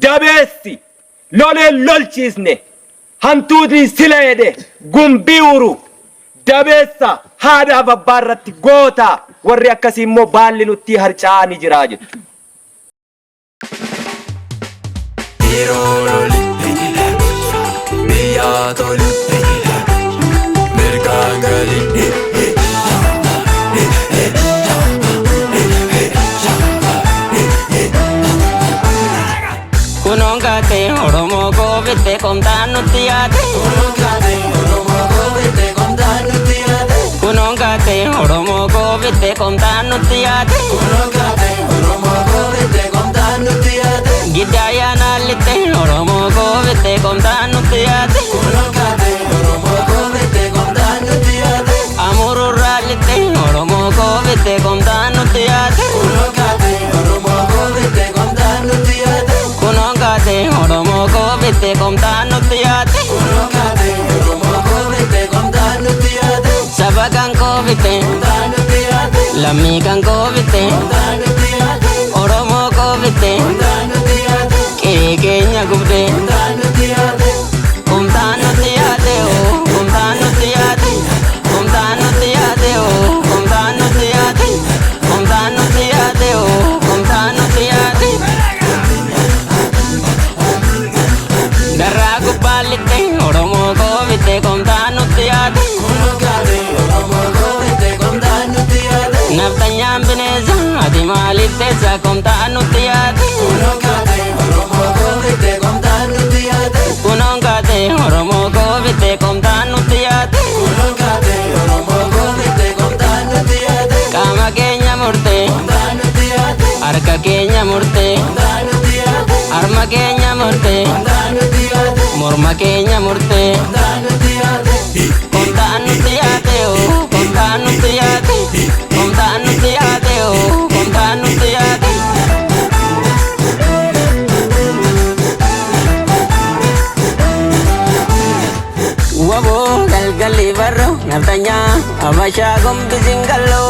dabeessi lolee lolchiisne hantuutni sila jedhe gumbii uru dabeessa haadhaaf abbaa irratti goota warri akkasii immoo baalli nutti harcaa'anii jiraa jedhu. Kunongate oromo ko bitte komtaan nutti yaade. Kunongate oromo ko bitte komtaan nutti yaade. Gidaya nalitte oromo ko bitte komtaan nutti yaade. Amuru ralitte oromo ko bitte komtaan nutti yaade. Kunongate oromo ko bitte komtaan nutti yaade. Sabakan ko bitte lammi kan ko bitte oromo ko bitte keenya gubde komtaan nutti yaade o komtaan nutti yaade komtaan nutti yaade o komtaan nutti yaade komtaan nutti yaade o komtaan nutti yaade darraa gubbaalitte oromo ko bitte komtaan nutti yaade naftanyaan bineensa ati maaliif teessa komtaan nutti yaade kunoonkaate oromo ko bitte komtaan nutti yaade qaama keenya murte harka keenya murte harma keenya murte morma keenya murte komtaan nutti yaade o komtaan nutti yaade komtaan nutti yaade o komtaan nutti yaade wabo galgalli barro naftanya abasha gombi singallo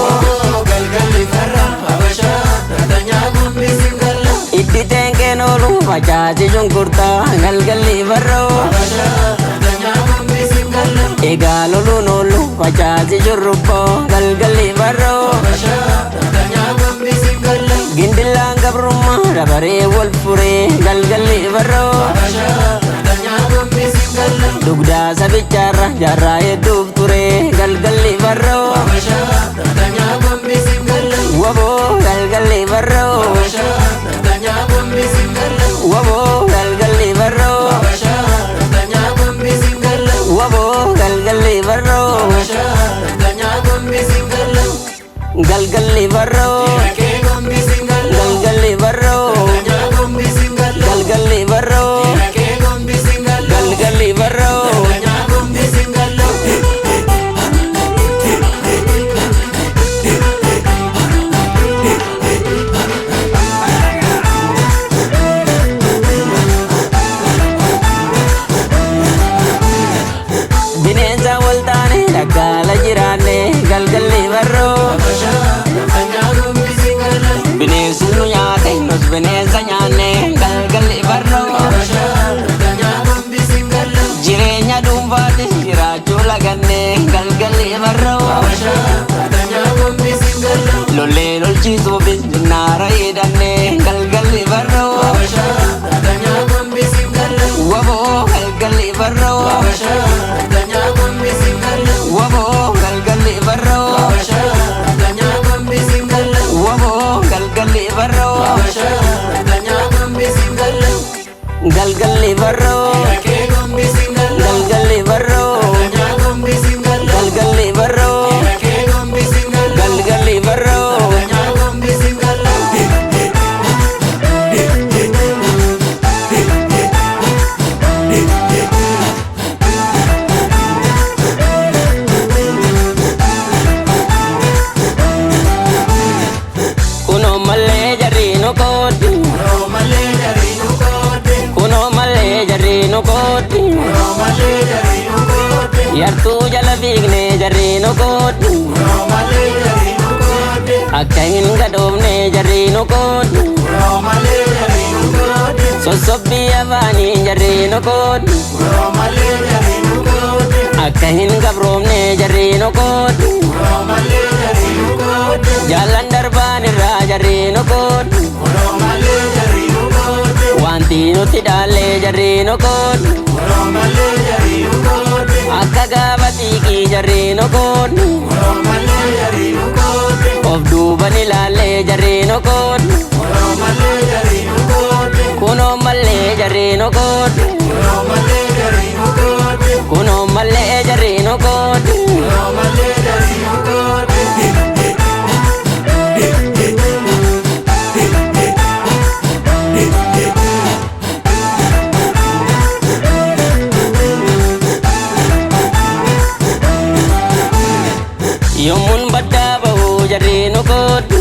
galgalli barro abasha naftanya gombi singallo itti tenken olu facaasi shunkurta galgalli barro abasha naftanya gombi singallo egalolu nolu facaasi shurrubbo galgalli barro abasha naftanya gombi singallo gindilaan gabrumma dabare wal fure galgalli barro abasha naftanya gombi singallo dugda sabicharra jarra hedduuf ture galgalli barro abasha naftanya gombi singallo wabo galgalli barro abasha naftanya gombi singallo wabo galgalli barro abasha naftanya gombi singallo wabo galgalli barro abasha naftanya gombi singallo galgalli barro galgalli barro galgalli barro galgalli barro bineensa waltaane dhaggaala jiraanne galgalli barro bineensi nu nyaate nus bineensa nyaanne galgalli barro jireenya dhuunfaati jiraachuu laganne galgalli barro lollee lolchiisuufis jinnaara hidhanne galgalli barro waboo galgalli barro waboo galgalli barro waboo galgalli barro galgalli barro galgalli barro galgalli barro galgalli barro kuno malee jarri nu kooti kuno malee jarri nu kooti yartuu jala fiigne jarri nu kooti akka hin gadhoofne jarri nu kooti sobbii afaanii jarri nu qooddu akka hin gabroomne jarri nu qooddu jaallan darbaan irraa jarri nu qooddu wanti nuti dhaalle jarri nu qooddu akka gaafa xiiqii jarri nu qooddu of duuban ilaalle jarri nu qooddu kunoo mallee jarri nu qooddu kunoo mallee jarri nu qooddu yommun baddaa bahu jarri nu qooddu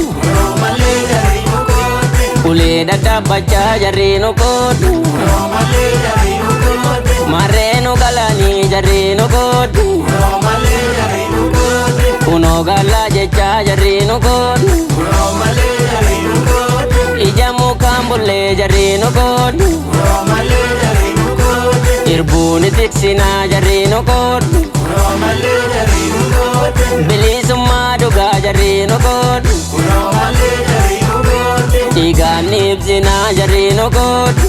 ulee daddabbachaa jarri nu qooddu marree nu galanii jarri nu qooddu kunoo gallaa jechaa jarri nu qooddu ija mukaan bullee jarri nu qooddu irbuun tiksinaa jarri nu qooddu bilisummaa dhugaa jarri nu qooddu dhiigaan ibsinaa jarri nu qooddu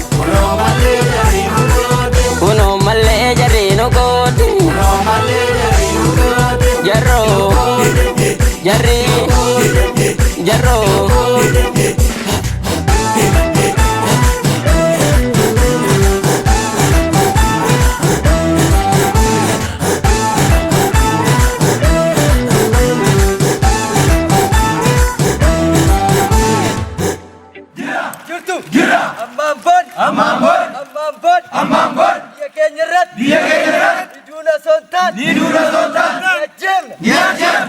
kunoo mallee jarri nu qooddu jarroo jarri jarroo Amambon, dia kenyerat, Iduna Sultan, Niajim,